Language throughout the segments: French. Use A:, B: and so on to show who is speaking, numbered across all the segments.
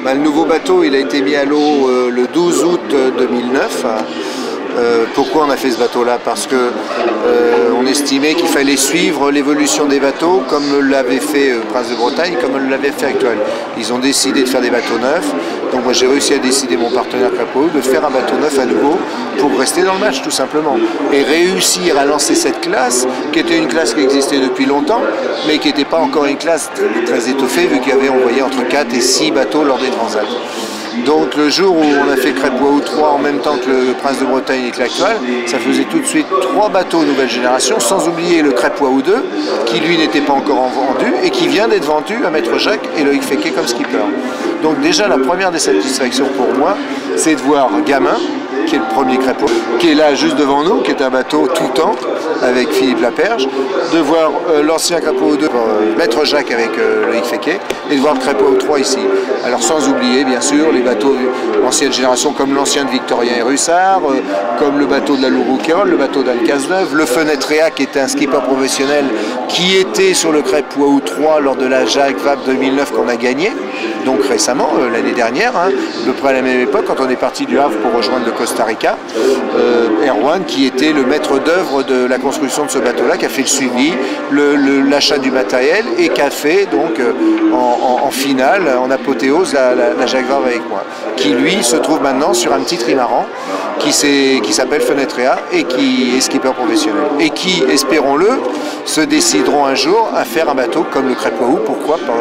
A: Le nouveau bateau il a été mis à l'eau le 12 août 2009. Pourquoi on a fait ce bateau-là? Parce que on estimait qu'il fallait suivre l'évolution des bateaux comme l'avait fait Prince de Bretagne, comme l'avait fait Actuel. Ils ont décidé de faire des bateaux neufs. Donc moi j'ai réussi à décider, mon partenaire Crêpe-Waouh, de faire un bateau neuf à nouveau pour rester dans le match tout simplement. Et réussir à lancer cette classe, qui était une classe qui existait depuis longtemps, mais qui n'était pas encore une classe très étoffée, vu qu'il y avait envoyé entre 4 et 6 bateaux lors des transats. Donc le jour où on a fait Crêpe-Waouh 3 en même temps que le Prince de Bretagne et que l'Actuel, ça faisait tout de suite 3 bateaux nouvelle génération, sans oublier le Crêpe-Waouh 2, qui lui n'était pas encore vendu et qui vient d'être vendu à Maître Jacques et Loïc Féquet comme skipper. Donc déjà la première des satisfactions pour moi, c'est de voir Gamin, qui est le premier Crêpe-Waouh, qui est là juste devant nous, qui est un bateau tout temps avec Philippe Laperge, de voir l'ancien Crêpe-Waouh 2, Maître Jacques avec Loïc Féquet, et de voir le Crêpe-Waouh 3 ici. Alors sans oublier bien sûr les bateaux ancienne génération comme l'ancien de Victorien et Russard, comme le bateau de la Lourouquayrol, le bateau d'Anne Cazeneuve, le Fenetrea qui était un skipper professionnel qui était sur le Crêpe-Waouh 3 lors de la Jacques Vabre 2009 qu'on a gagné, donc récemment, l'année dernière, à peu près à la même époque, quand on est parti du Havre pour rejoindre le Costa Rica. Erwan qui était le maître d'œuvre de la construction de ce bateau-là, qui a fait le suivi, l'achat du matériel et qui a fait donc en finale, en apothéose, la Jacques Vabre avec moi, qui lui se trouve maintenant sur un petit trimaran qui s'appelle Fenetrea et qui est skipper professionnel et qui, espérons-le, se décideront un jour à faire un bateau comme le Crêpe-Waouh, pourquoi pas.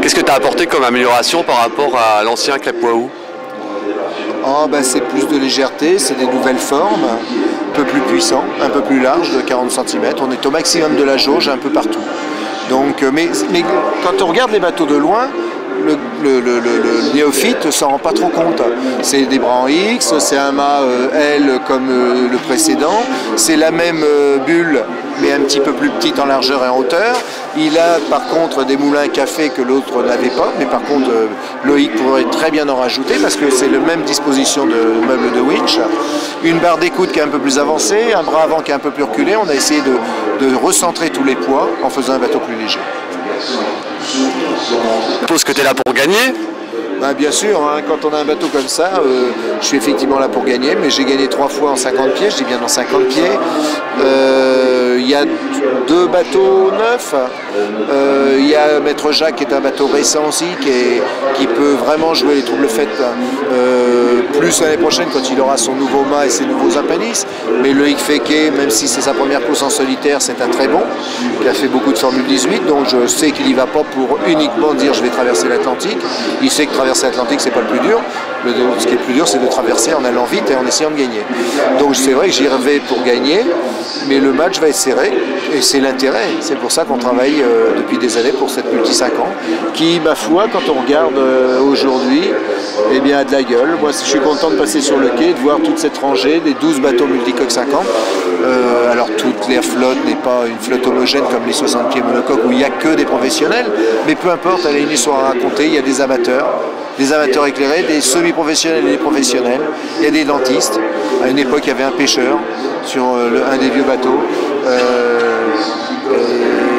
B: Qu'est-ce que tu as apporté comme amélioration par rapport à l'ancien Crêpe-Waouh?
A: C'est plus de légèreté, c'est des nouvelles formes, un peu plus puissant, un peu plus large, de 40 cm. On est au maximum de la jauge un peu partout. Donc, mais quand on regarde les bateaux de loin, le néophyte ne s'en rend pas trop compte. C'est des bras en X, c'est un mât L comme le précédent, c'est la même bulle mais un petit peu plus petite en largeur et en hauteur. Il a par contre des moulins café que l'autre n'avait pas, mais par contre Loïc pourrait très bien en rajouter parce que c'est la même disposition de meuble de winch. Une barre d'écoute qui est un peu plus avancée, un bras avant qui est un peu plus reculé. On a essayé de recentrer tous les poids en faisant un bateau plus léger.
B: Je suppose que tu es là pour gagner?
A: Bien sûr, quand on a un bateau comme ça, je suis effectivement là pour gagner, mais j'ai gagné 3 fois en 50 pieds, je dis bien en 50 pieds. Il y a 2 bateaux neufs, il y a Maître Jacques qui est un bateau récent aussi, qui peut vraiment jouer les troubles faites plus l'année prochaine quand il aura son nouveau mât et ses nouveaux appendices. Mais Loïc Féquet, même si c'est sa première course en solitaire, c'est un très bon, qui a fait beaucoup de Formule 18, donc je sais qu'il n'y va pas pour uniquement dire je vais traverser l'Atlantique. Il sait que traverser l'Atlantique c'est pas le plus dur. Ce qui est le plus dur c'est de traverser en allant vite et en essayant de gagner. Donc c'est vrai que j'y vais pour gagner, mais le match va être serré et c'est l'intérêt. C'est pour ça qu'on travaille depuis des années pour cette multi 5 ans qui, ma foi, quand on regarde aujourd'hui, eh bien a de la gueule. Moi je suis content de passer sur le quai, de voir toute cette rangée des 12 bateaux multicoques 50. Alors toute la flotte n'est pas une flotte homogène comme les 60 pieds monocoques où il n'y a que des professionnels, mais peu importe, elle a une histoire à raconter. Il y a des amateurs éclairés, des semi-professionnels et des professionnels. Il y a des dentistes. À une époque, il y avait un pêcheur sur un des vieux bateaux.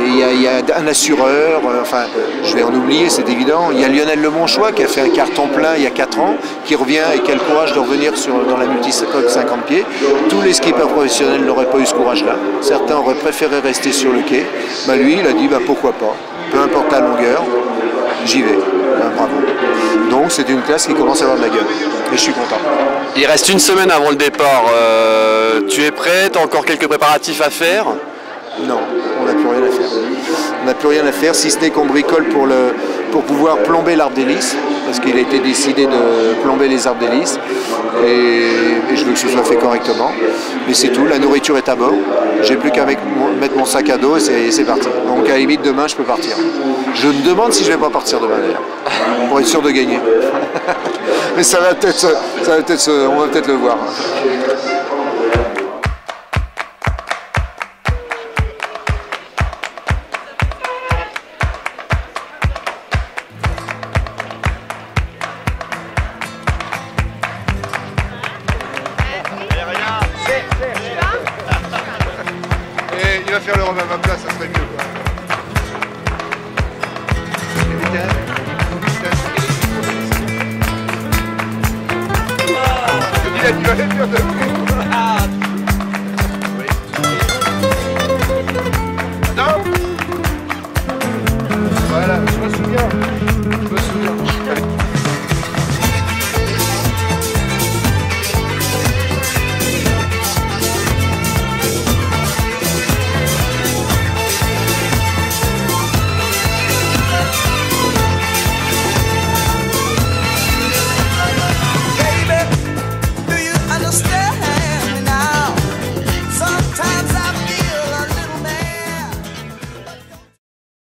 A: Il y a un assureur, enfin, je vais en oublier, c'est évident. Il y a Lionel Lemonchois qui a fait un carton plein il y a 4 ans, qui revient et qui a le courage de revenir dans la multicoque 50 pieds. Tous les skippers professionnels n'auraient pas eu ce courage-là. Certains auraient préféré rester sur le quai. Lui, il a dit pourquoi pas, peu importe la longueur, j'y vais. Bravo. Donc c'est une classe qui commence à avoir de la gueule. Et je suis content.
B: Il reste une semaine avant le départ. Tu es prêt? Tu as encore quelques préparatifs à faire?
A: Non, on n'a plus rien à faire. On n'a plus rien à faire si ce n'est qu'on bricole pour pouvoir plomber l'arbre d'hélice, parce qu'il a été décidé de plomber les arbres d'hélice et je veux que ce soit fait correctement. Mais c'est tout, la nourriture est à bord. J'ai plus qu'à mettre mon sac à dos et c'est parti. Donc à la limite demain je peux partir. Je me demande si je vais pas partir demain d'ailleurs, pour être sûr de gagner. Mais on va peut-être le voir. Et il va faire le rhum à ma place, ça serait mieux. Quoi. a dû aller dire depuis.